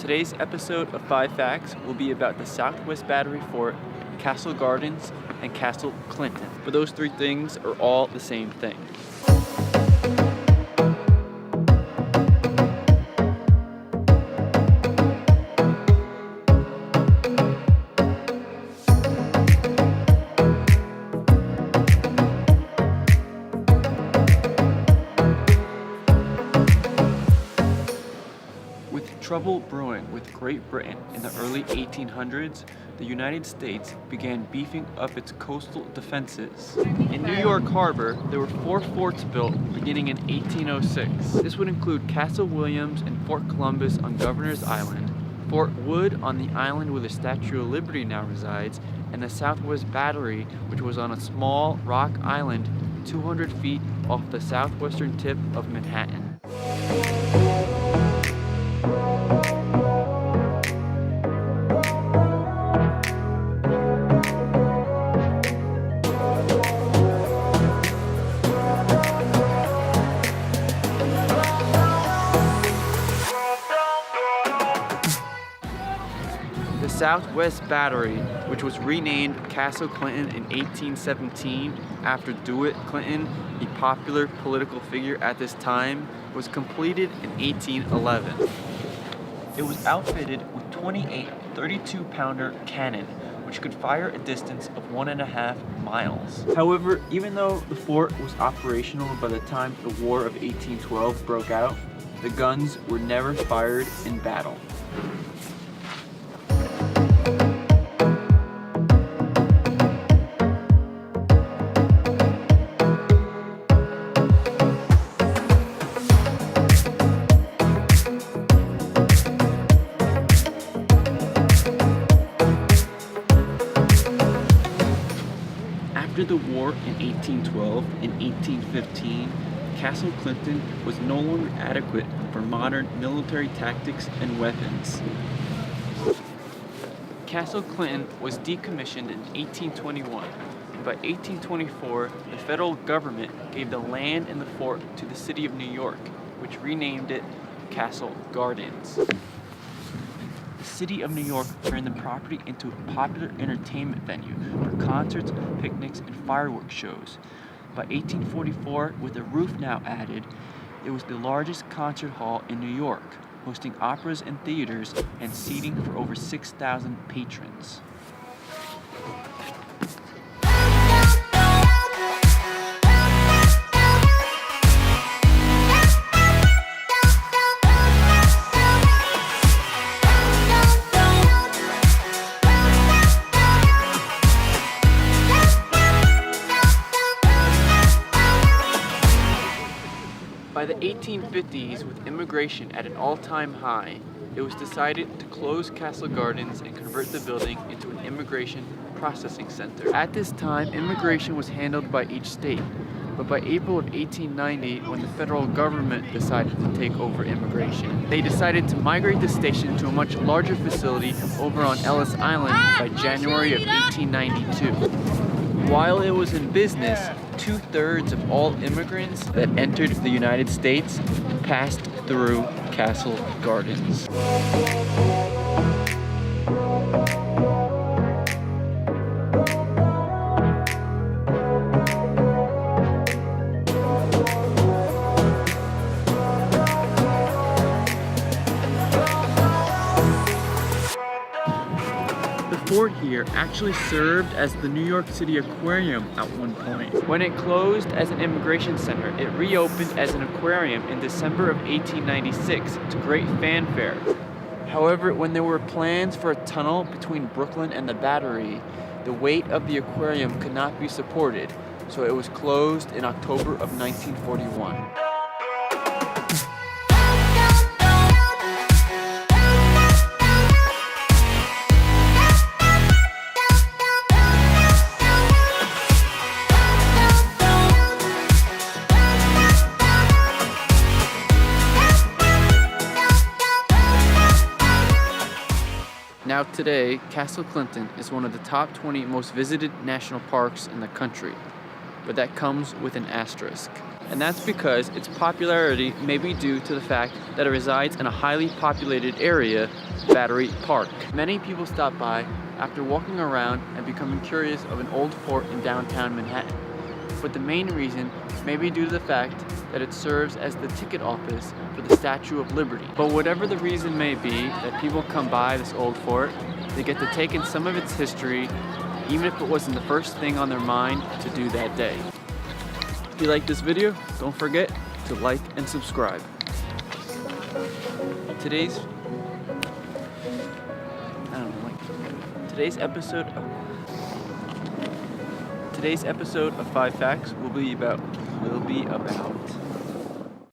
Today's episode of 5 Facts will be about the Southwest Battery Fort, Castle Gardens, and Castle Clinton. But those three things are all the same thing. With trouble brewing with Great Britain in the early 1800s, the United States began beefing up its coastal defenses. In New York Harbor, there were 4 forts built beginning in 1806. This would include Castle Williams and Fort Columbus on Governor's Island, Fort Wood on the island where the Statue of Liberty now resides, and the Southwest Battery, which was on a small rock island 200 feet off the southwestern tip of Manhattan. The Southwest Battery, which was renamed Castle Clinton in 1817 after DeWitt Clinton, a popular political figure at this time, was completed in 1811. It was outfitted with 28 32-pounder cannon, which could fire a distance of 1.5 miles. However, even though the fort was operational by the time the War of 1812 broke out, the guns were never fired in battle. After the war in 1812 and 1815, Castle Clinton was no longer adequate for modern military tactics and weapons. Castle Clinton was decommissioned in 1821, and by 1824, the federal government gave the land in the fort to the city of New York, which renamed it Castle Gardens. The city of New York turned the property into a popular entertainment venue for concerts, picnics, and fireworks shows. By 1844, with a roof now added, it was the largest concert hall in New York, hosting operas and theaters and seating for over 6,000 patrons. By the 1850s, with immigration at an all-time high, it was decided to close Castle Gardens and convert the building into an immigration processing center. At this time, immigration was handled by each state, but by April of 1890, when the federal government decided to take over immigration, they decided to migrate the station to a much larger facility over on Ellis Island by January of 1892. While it was in business, 2/3 of all immigrants that entered the United States passed through Castle Gardens. The fort here actually served as the New York City Aquarium at one point. When it closed as an immigration center, it reopened as an aquarium in December of 1896 to great fanfare. However, when there were plans for a tunnel between Brooklyn and the Battery, the weight of the aquarium could not be supported, so it was closed in October of 1941. Now today, Castle Clinton is one of the top 20 most visited national parks in the country, but that comes with an asterisk. And that's because its popularity may be due to the fact that it resides in a highly populated area, Battery Park. Many people stop by after walking around and becoming curious of an old fort in downtown Manhattan. But the main reason may be due to the fact that it serves as the ticket office for the Statue of Liberty. But whatever the reason may be that people come by this old fort, they get to take in some of its history, even if it wasn't the first thing on their mind to do that day. If you like this video, don't forget to like and subscribe. Today's episode of 5 Facts will be about